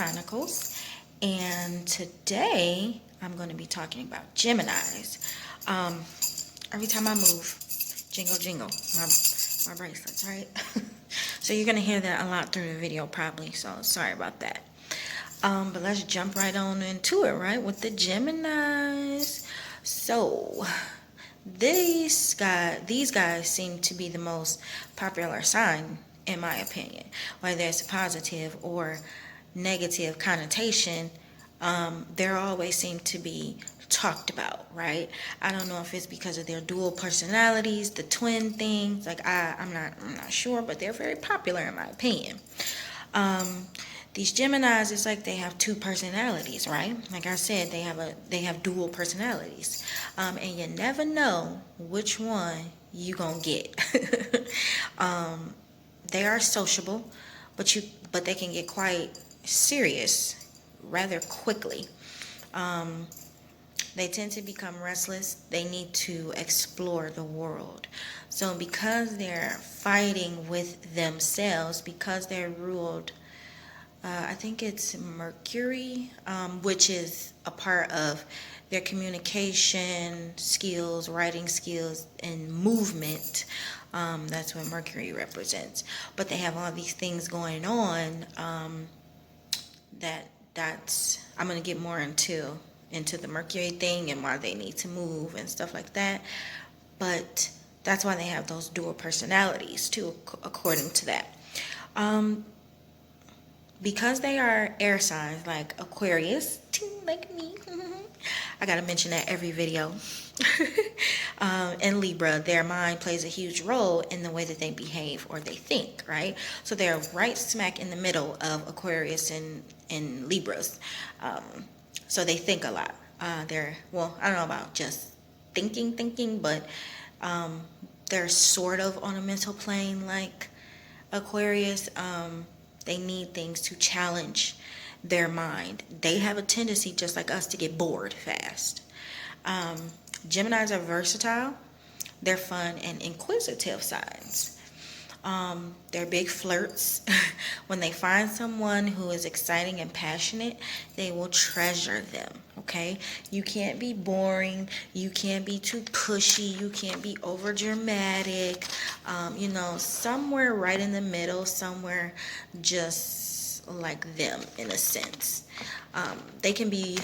Chronicles, and today I'm going to be talking about Geminis. Every time I move, jingle jingle, my bracelets, right? So you're going to hear that a lot through the video probably, so sorry about that. But let's jump right on into it, right, with the Geminis. So these guys seem to be the most popular sign, in my opinion, whether it's a positive or negative connotation. They always seem to be talked about, right? I don't know if it's because of their dual personalities, the twin things. Like I'm not sure, but they're very popular in my opinion. These Geminis, it's like they have two personalities, right? Like I said, they have dual personalities, and you never know which one you gonna get. They are sociable, but they can get quite serious rather quickly. They tend to become restless. They need to explore the world. So because they're fighting with themselves, because they're ruled, I think it's Mercury, which is a part of their communication skills, writing skills, and movement. That's what Mercury represents. But they have all these things going on that's I'm gonna get more into the Mercury thing and why they need to move and stuff like that. But that's why they have those dual personalities too, according to that. Because they are air signs like Aquarius, like me, I gotta mention that every video. And Libra, their mind plays a huge role in the way that they behave or they think, right? So they're right smack in the middle of Aquarius and Libras. So they think a lot. I don't know about just thinking, but they're sort of on a mental plane like Aquarius. They need things to challenge their mind. They have a tendency, just like us, to get bored fast. Geminis are versatile. They're fun and inquisitive signs. They're big flirts. When they find someone who is exciting and passionate, they will treasure them. Okay? You can't be boring. You can't be too pushy. You can't be over dramatic. Somewhere right in the middle, somewhere just like them in a sense. They can be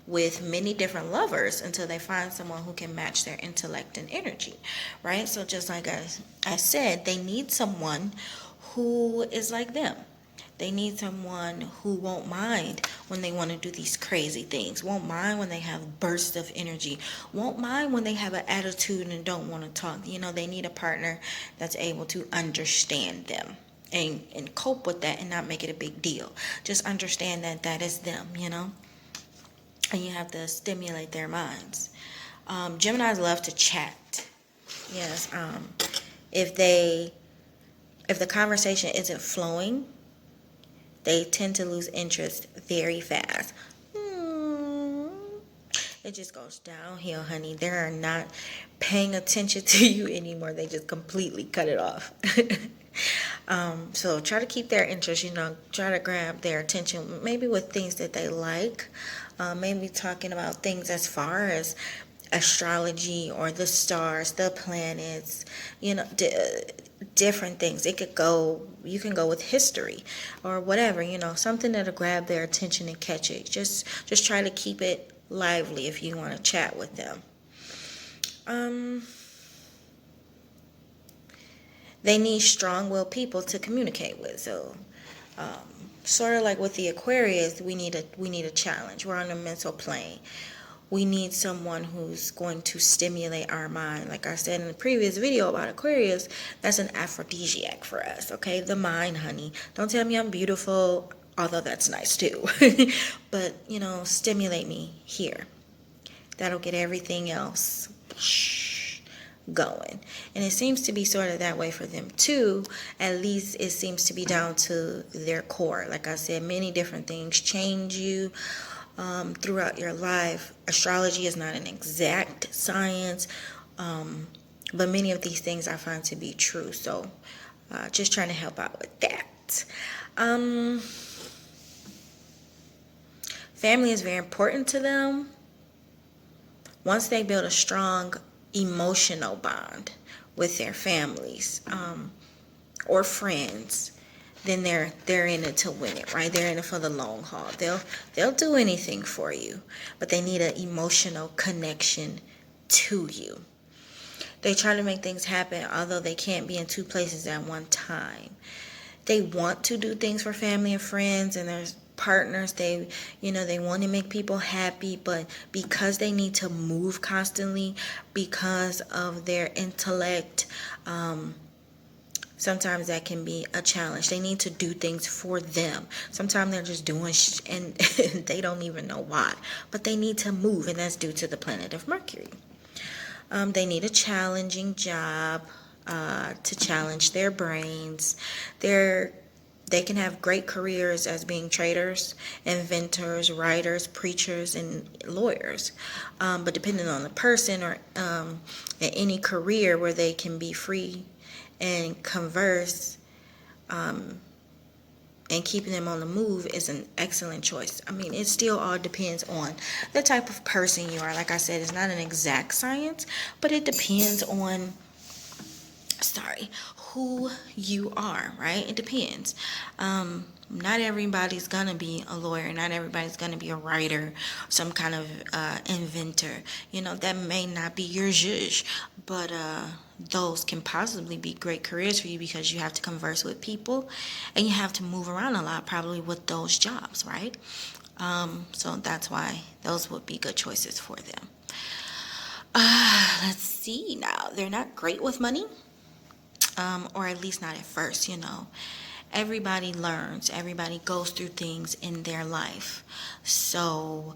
with many different lovers until they find someone who can match their intellect and energy, right? So just like I said, they need someone who is like them. They need someone who won't mind when they want to do these crazy things, won't mind when they have bursts of energy, won't mind when they have an attitude and don't want to talk. They need a partner that's able to understand them and cope with that and not make it a big deal. Just understand that that is them, and you have to stimulate their minds. Geminis love to chat. Yes. If the conversation isn't flowing, they tend to lose interest very fast. It just goes downhill, honey. They're not paying attention to you anymore. They just completely cut it off. So try to keep their interest, try to grab their attention, maybe with things that they like, maybe talking about things as far as astrology or the stars, the planets, different things. You can go with history or whatever, something that'll grab their attention and catch it. Just try to keep it lively if you want to chat with them. They need strong-willed people to communicate with. So, sort of like with the Aquarius, we need a challenge. We're on a mental plane. We need someone who's going to stimulate our mind. Like I said in the previous video about Aquarius, that's an aphrodisiac for us. Okay, the mind, honey. Don't tell me I'm beautiful, although that's nice too. But stimulate me here. That'll get everything else going. And it seems to be sort of that way for them too. At least it seems to be down to their core. Like I said, many different things change you throughout your life. Astrology is not an exact science, but many of these things I find to be true. So just trying to help out with that. family is very important to them. Once they build a strong emotional bond with their families or friends, then they're in it to win it, right? They're in it for the long haul. They'll do anything for you, but they need an emotional connection to you. They try to make things happen, although they can't be in two places at one time. They want to do things for family and friends and their partners. They want to make people happy, but because they need to move constantly because of their intellect, sometimes that can be a challenge. They need to do things for them. Sometimes they're just doing and they don't even know why, but they need to move, and that's due to the planet of Mercury. They need a challenging job to challenge their brains. They can have great careers as being traders, inventors, writers, preachers, and lawyers. But depending on the person or in any career where they can be free and converse, and keeping them on the move is an excellent choice. I mean, it still all depends on the type of person you are. Like I said, it's not an exact science, but it depends on, who you are, right? It depends. Not everybody's gonna be a lawyer. Not everybody's gonna be a writer, some kind of inventor. That may not be your zhuzh, but those can possibly be great careers for you because you have to converse with people and you have to move around a lot probably with those jobs, right? So that's why those would be good choices for them. Let's see now. They're not great with money, or at least not at first, Everybody learns. Everybody goes through things in their life. So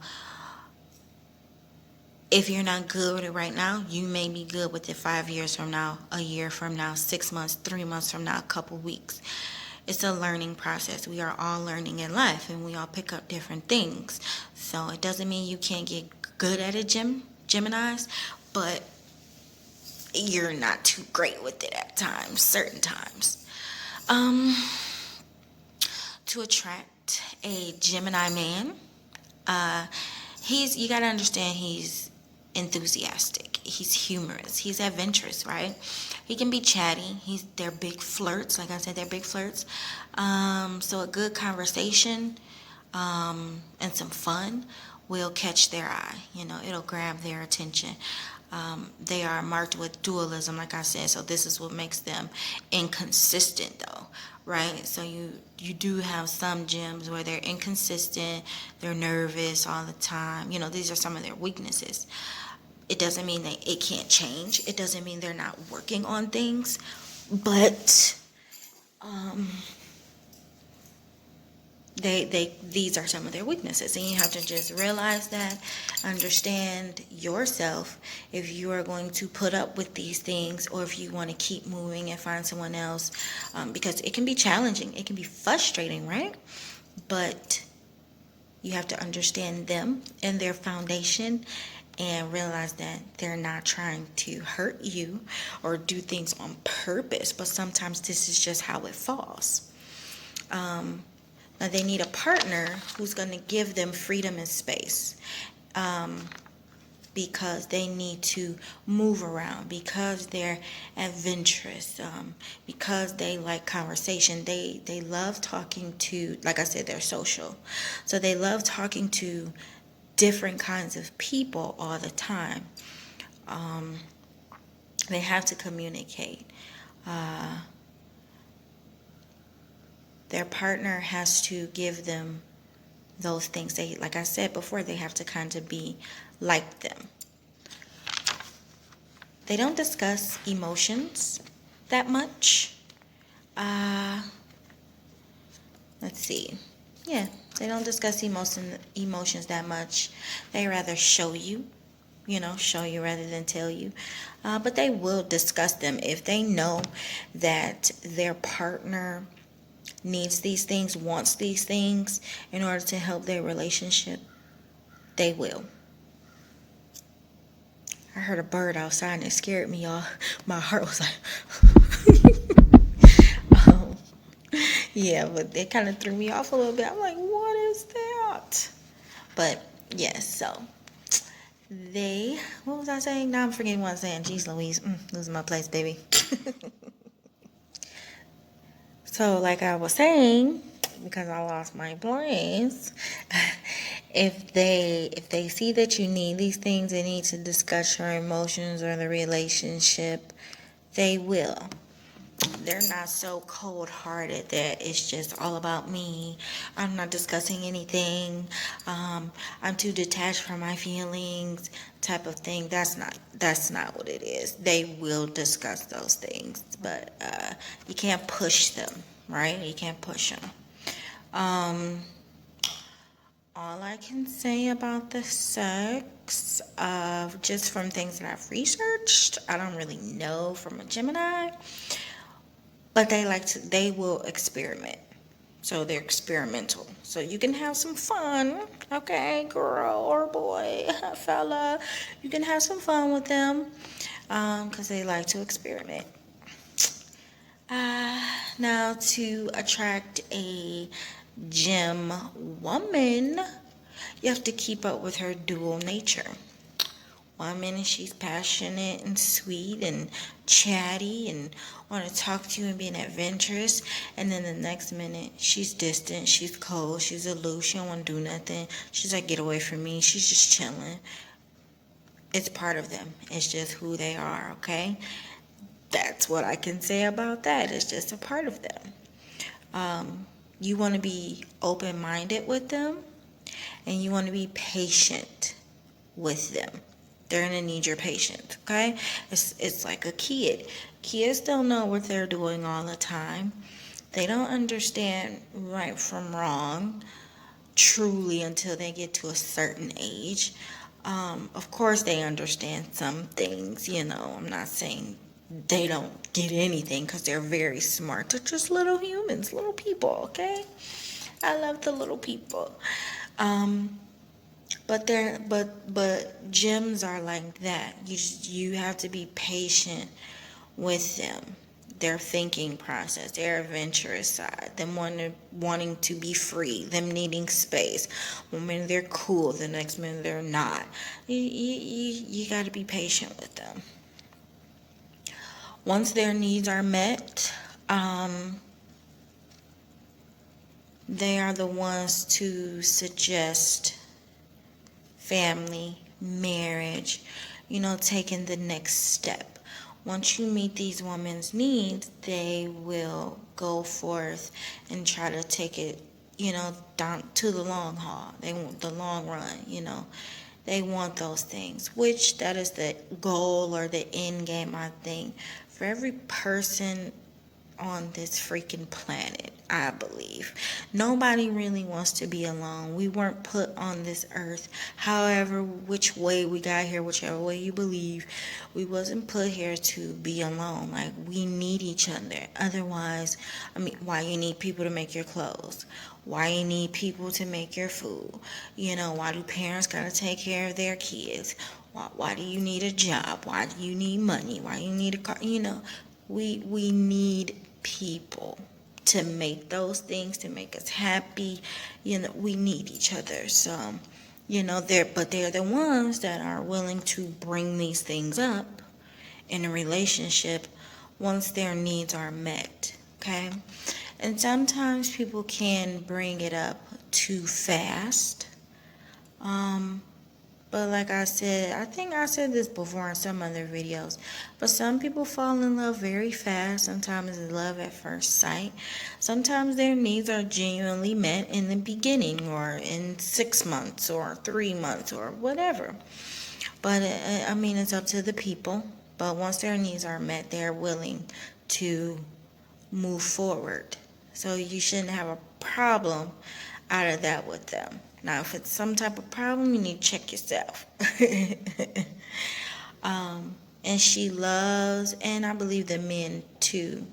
if you're not good with it right now, you may be good with it 5 years from now, a year from now, 6 months, 3 months from now, a couple weeks. It's a learning process. We are all learning in life, and we all pick up different things. So it doesn't mean you can't get good at it, Geminis, but you're not too great with it at times, certain times. To attract a Gemini man, you gotta understand he's enthusiastic, he's humorous, he's adventurous, right? He can be chatty. They're big flirts. Like I said, they're big flirts. So a good conversation and some fun will catch their eye. It'll grab their attention. They are marked with dualism, like I said, so this is what makes them inconsistent, though, right? So you do have some gems where they're inconsistent, they're nervous all the time. These are some of their weaknesses. It doesn't mean that it can't change. It doesn't mean they're not working on things, but these are some of their weaknesses, and you have to just realize that, understand yourself if you are going to put up with these things or if you want to keep moving and find someone else, because it can be challenging, it can be frustrating, right? But you have to understand them and their foundation and realize that they're not trying to hurt you or do things on purpose, but sometimes this is just how it falls. Now they need a partner who's going to give them freedom and space, because they need to move around, because they're adventurous, because they like conversation. They love talking to, like I said, they're social. So they love talking to different kinds of people all the time. They have to communicate. Their partner has to give them those things. Like I said before, they have to kind of be like them. They don't discuss emotions that much. Let's see. Yeah, they don't discuss emotions that much. They rather show you rather than tell you. But they will discuss them if they know that their partner needs these things, wants these things in order to help their relationship. They will. I heard a bird outside and it scared me, y'all. My heart was like, yeah, but it kind of threw me off a little bit. I'm like, what is that? But yes, so what was I saying? Now I'm forgetting what I was saying. Jeez Louise, losing my place, baby. So like I was saying, because I lost my place, if they see that you need these things, they need to discuss your emotions or the relationship, they will. They're not so cold-hearted that it's just all about me. I'm not discussing anything. I'm too detached from my feelings, type of thing. That's not what it is. They will discuss those things, but you can't push them, right? You can't push them. All I can say about the sex, just from things that I've researched, I don't really know from a Gemini. But they will experiment. So they're experimental. So you can have some fun, okay, girl or boy, fella. You can have some fun with them because they like to experiment. Now, to attract a gem woman, you have to keep up with her dual nature. One minute she's passionate and sweet and chatty and want to talk to you and being adventurous, and then the next minute she's distant, she's cold, she's aloof, she don't want to do nothing. She's like, get away from me. She's just chilling. It's part of them. It's just who they are, okay? That's what I can say about that. It's just a part of them. You want to be open-minded with them, and you want to be patient with them. They're going to need your patience, okay? It's like a kid. Kids don't know what they're doing all the time. They don't understand right from wrong truly until they get to a certain age. Of course, they understand some things, I'm not saying they don't get anything because they're very smart. They're just little humans, little people, okay? I love the little people. But gems are like that. You have to be patient with them. Their thinking process, their adventurous side, them wanting to be free, them needing space. One minute they're cool, the next minute they're not. You got to be patient with them. Once their needs are met, they are the ones to suggest family, marriage, taking the next step. Once you meet these women's needs, they will go forth and try to take it, down to the long haul. They want the long run, They want those things, which that is the goal or the end game, I think, for every person on this freaking planet, I believe. Nobody really wants to be alone. We weren't put on this earth. However, which way we got here, whichever way you believe, we wasn't put here to be alone. Like, we need each other. Otherwise, why you need people to make your clothes? Why you need people to make your food? Why do parents gotta take care of their kids? Why do you need a job? Why do you need money? Why you need a car? We need people to make those things, to make us happy. We need each other. So, they're the ones that are willing to bring these things up in a relationship once their needs are met, okay? And sometimes people can bring it up too fast. But like I said, I think I said this before in some other videos, but some people fall in love very fast. Sometimes it's love at first sight. Sometimes their needs are genuinely met in the beginning or in 6 months or 3 months or whatever. But it's up to the people. But once their needs are met, they're willing to move forward. So you shouldn't have a problem out of that with them. Now, if it's some type of problem, you need to check yourself. And she loves, and I believe the men too,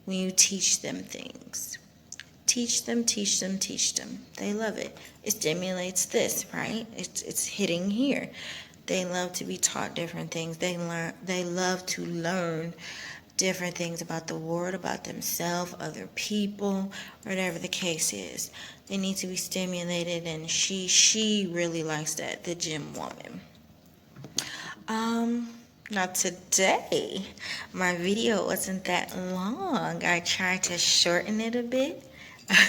when you teach them things. Teach them. They love it. It stimulates this, right? It's hitting here. They love to be taught different things. They love to learn different things about the world, about themselves, other people, whatever the case is. They need to be stimulated, and she really likes that, the gym woman. Now today, my video wasn't that long. I tried to shorten it a bit.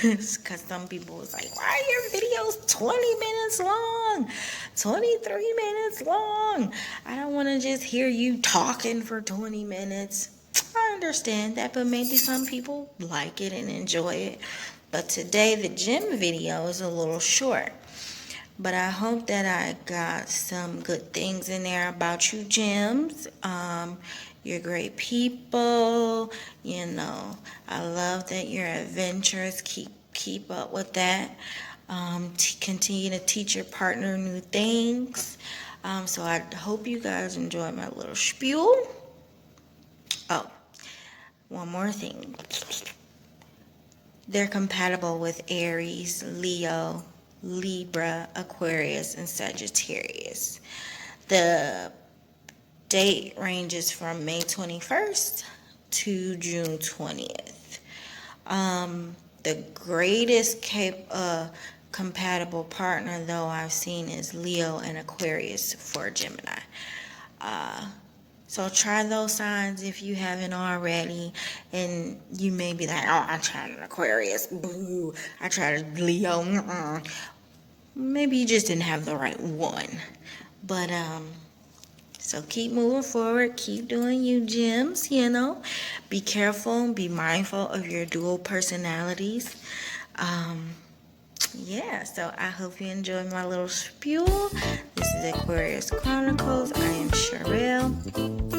Because some people was like, why are your videos 20 minutes long? 23 minutes long. I don't want to just hear you talking for 20 minutes. I understand that, but maybe some people like it and enjoy it. But today, the gym video is a little short. But I hope that I got some good things in there about you, gems. You're great people. You know, I love that you're adventurous. Keep up with that. Continue to teach your partner new things. So I hope you guys enjoy my little spiel. Oh, one more thing. They're compatible with Aries, Leo, Libra, Aquarius, and Sagittarius. The date ranges from May 21st to June 20th. The greatest compatible partner, though, I've seen is Leo and Aquarius for Gemini. So try those signs if you haven't already. And you may be like, oh, I tried an Aquarius. Boo. I tried a Leo. Maybe you just didn't have the right one. But, so keep moving forward. Keep doing you, gems, you know. Be careful. Be mindful of your dual personalities. Yeah, so I hope you enjoyed my little spiel. This is Aquarius Chronicles. I am Sherelle.